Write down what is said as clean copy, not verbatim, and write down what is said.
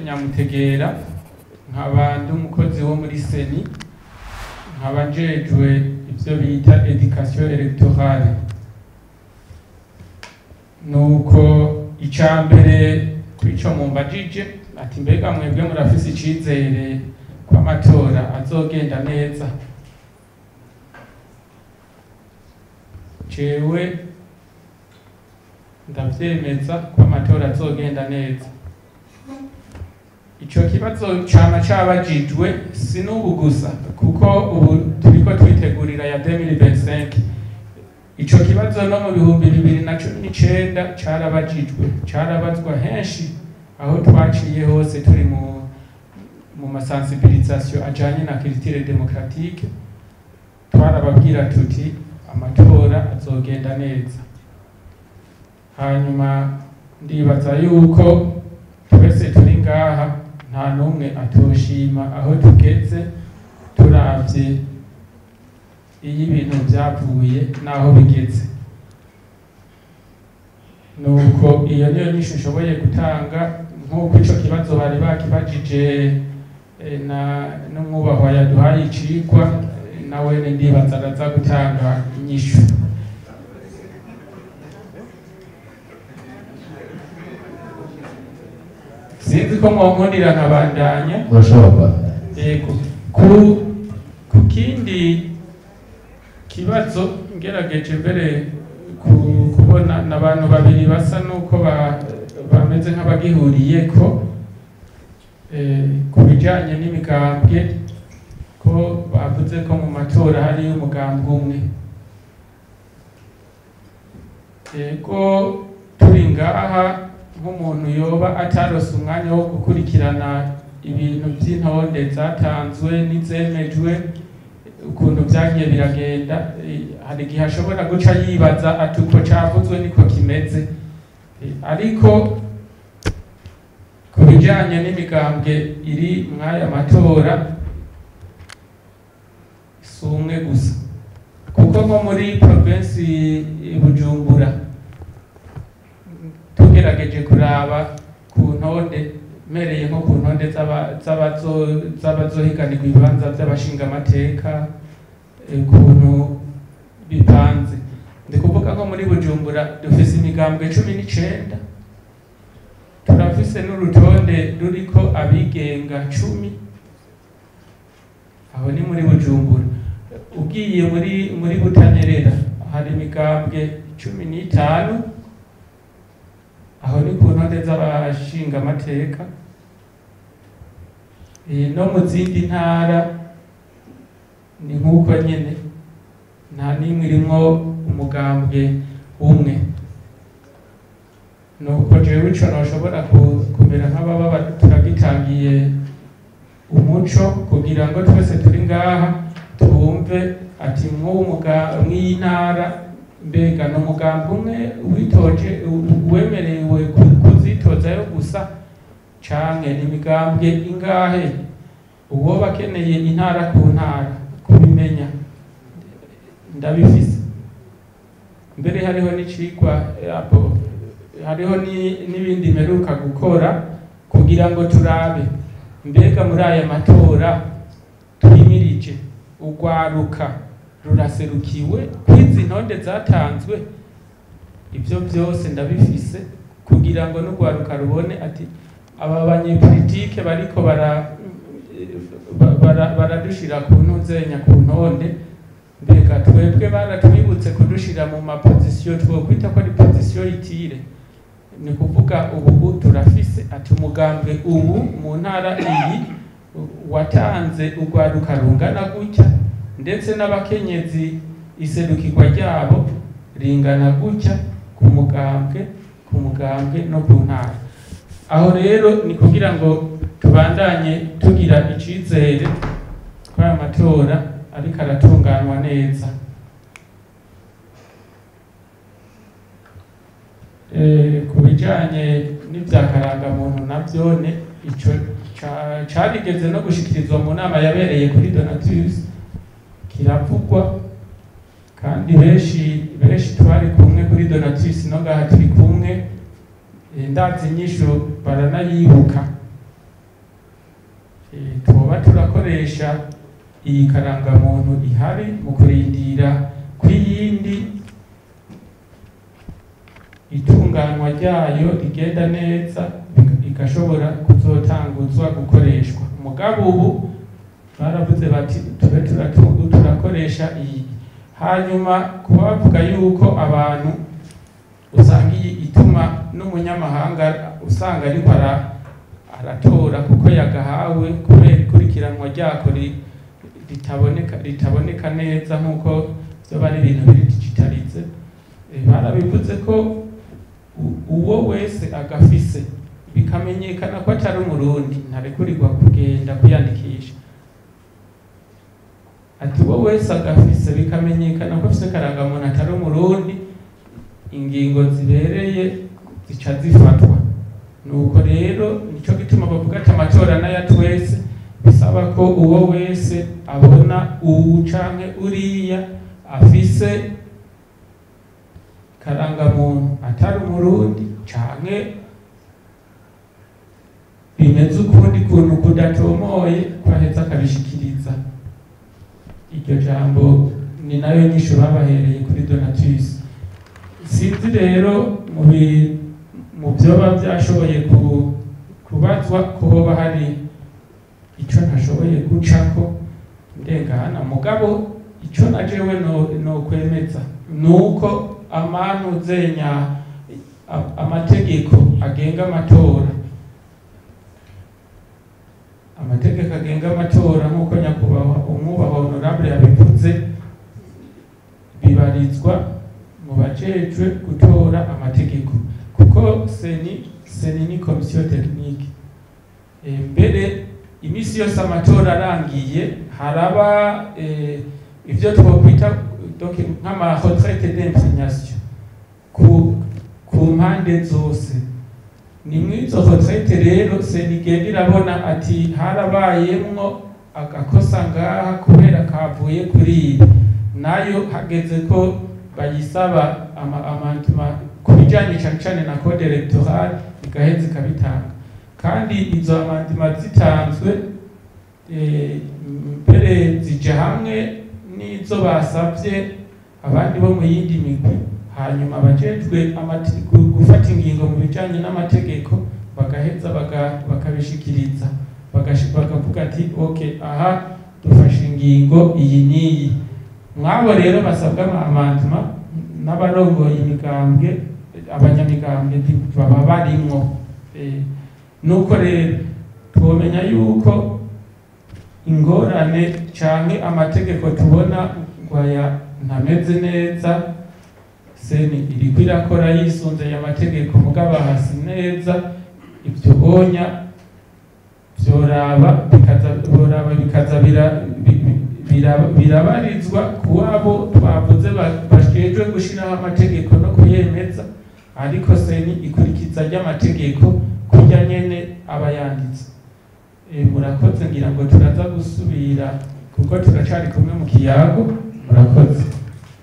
Nyamutegera nkaba ndi umukozi wo muri Seni nkaba njejwe ivyo bita education electorale. Nuko icambere kwico mumbajije ati mbega mwebwe murafise icizere ko amatora azogenda neza? Jewe ndavyemeza ko amatora azogenda neza. Ico kibazo cama cabajijwe si n'ubu gusa kuko ubu turiko twitegurira ya 2025. Ico kibazo no mu 2019 carabajijwe, carabazwa henshi aho twaciye hose turi mu masensibilisation ajanye na culture démocratique. Twarababwira tuti amatora azogenda neza. Hanyuma ndibaza yuko twese turi ngaha nta numwe atoshima aho tugeze turavye iyo ibintu vyavuye naho bigeze. Nuko iyo niyo nyishu nshoboye gutanga, nk'uko ico kibazo bari bakibajije n'umwubahwa yaduhaye icigwa, nawe ndibaza araza gutanga inyishu. Sinzi ko mwonkundira nkabandanya. Yego. Ku kindi kibazo ngerageje mbere kubona n'abantu babiri basa nuko bameze nk'abagihuriyeko ku bijanye n'imigambwe, ko bavuze ko mu matora hari umugambwe umwe. Yego, turi ngaha nk'umuntu yoba atarose umwanya wo gukurikirana ibintu by'intonde zatanzwe n'izemejwe ukuntu byagiye biragenda, hari igihe ashobora guca yibaza ati uko cavuzwe niko kimeze. Ariko ku bijanye n'imigambwe iri mw'aya matora si umwe gusa, kuko nko muri provinsi Bujumbura tugerageje kuraba ku ntonde, mereye nko ku ntonde z'abazohiganirwa ibibanza by'abashingamateka ukuntu bipanze. Ndi kuvuga nko muri Bujumbura dufise imigambwe 19, turafise n'urutonde ruriko abigenga 10. Aho ni muri Bujumbura. Ugiye muri Butanyerera hari imigambwe 15, aho ni ku ntonde z'abashingamateka. No mu zindi ntara ni nk'uko nyene, nta n'imwe irimwo umugambwe umwe. Nuko jewe ico noshobora kumera nk'ababa turagitangiye umuco kugira ngo twese turi ngaha twumve ati mw'iyi ntara mbega n'umugambwe umwe witoje wemerewe kuzitozayo gusa canke n'imigambwe ingahe? Uwo bakeneye intara ku ntara kubimenya ndabifise. Mbere hariho n'icigwa hariho n'ibindi meruka gukora kugira ngo turabe mbega muri aya matora tuhimirije urwaruka ruraserukiwe kwizi ntonde zatanzwe. Ivyo byose ndabifise kugira ngo n'urwaruka rubone ati aba banyepolitike bariko baradushira ku ntuzenya ku ntonde, mbega twebwe baratwibutse kudushira mu mapozisiyo twokwita ko ari pozisiyo itire. Ni kuvuga ubu turafise ati umugambwe ubu mu ntara iyi watanze urwaruka rungana gutya, ndetse n'abakenyezi iserukirwa ryabo ringana gutya ku mugambwe no ku ntara. Aho rero ni kugira ngo tubandanye tugira icizere ko aya matora ariko aratunganwa neza. Ku bijanye n'ivyakarangamuntu navyone ico carigeze no gushikirizwa mu nama yabereye kuri Donatus, kiravugwa kandi benshi twari kumwe kuri Donatus no ngaha turi kumwe. Ndazi inyishu baranayibuka twoba turakoresha iyi karangamuntu ihari mu kurindira kw'iyindi itunganywa ryayo rigenda neza igashobora kuzotanguzwa gukoreshwa. Mugabo ubu baravuze bati tube turakoresha iyi. Hanyuma kuba bavuga yuko abantu usanga iyi ituma n'umunyamahanga usanga ariko aratora kuko yagahawe kubera ikurikiranwa ryako ritaboneka neza nk'uko byoba ari ibintu biri digitalize. Barabivuze ko uwo wese agafise bikamenyekana ko atari umurundi ntarekurirwa kugenda kwiyandikisha. Ati uwo wese agafise bikamenyekana ko afise karangamuntu atari umurundi, ingingo zibereye zica zifatwa. Nuko rero nico gituma bavuga ati amatora n'aya twese, bisaba ko uwo wese abona uwu canke uriya afise karangamuntu atari umurundi canke bimeze ukundi kuntu kudatomoye kwaheza akabishikiriza. Iryo jambo ni nayo nyisho babahereye kuri Donatus. Sinzi rero mu byoba byashoboye kubazwa ko hoba hari ico ntashoboye gucako ndengana. Mugabo ico najewe no kwemeza nuko amanu zenya amategeko agenga amatora, amategeko agenga amatora nk'uko nyakubahwa umwubahwa honorable yabivuze, bibarizwa mu bajejwe gutora amategeko kuko seni ni komisiyo tekinike. Mbere imisi yose amatora arangiye haraba ivyo twokwita nk'ama retraite d'imprégnation ku mpande zose. Ni mwizo retraite rero seni igenda irabona ati harabayemwo agakosa ngaha kubera kavuye kuri iyi, nayo hageze ko bayisaba amantuma ku bijanye cane cane na code electorale igaheza ikabitanga. Kandi izo amantuma zitanzwe mbere zija hamwe n'izo basavye abandi bo mu yindi migwi, hanyuma abajejwe gufata ingingo mu bijanye n'amategeko bagaheza bakabishikiriza bakavuga ati okay, aha dufashe ingingo iyi n'iyi. Mwabo rero basabwa amantuma n'abarongoye imigambwe, abanyamigambwe baba barimwo. Nuko rero twomenya yuko ingorane canke amategeko tubona ngwaya ntameze neza, seni iriko irakora yisunze amategeko mugabo hasi neza, ivyo bonya vyoraba bikaza birabarizwa kuwabo twavuze bashejwe gushiraho amategeko no kuyemeza, ariko seni ikurikiza ry'amategeko kurya nyene abayanditse. Murakoze, ngira ngo turaza gusubira kuko turacari kumwe mu kiyago. Murakoze.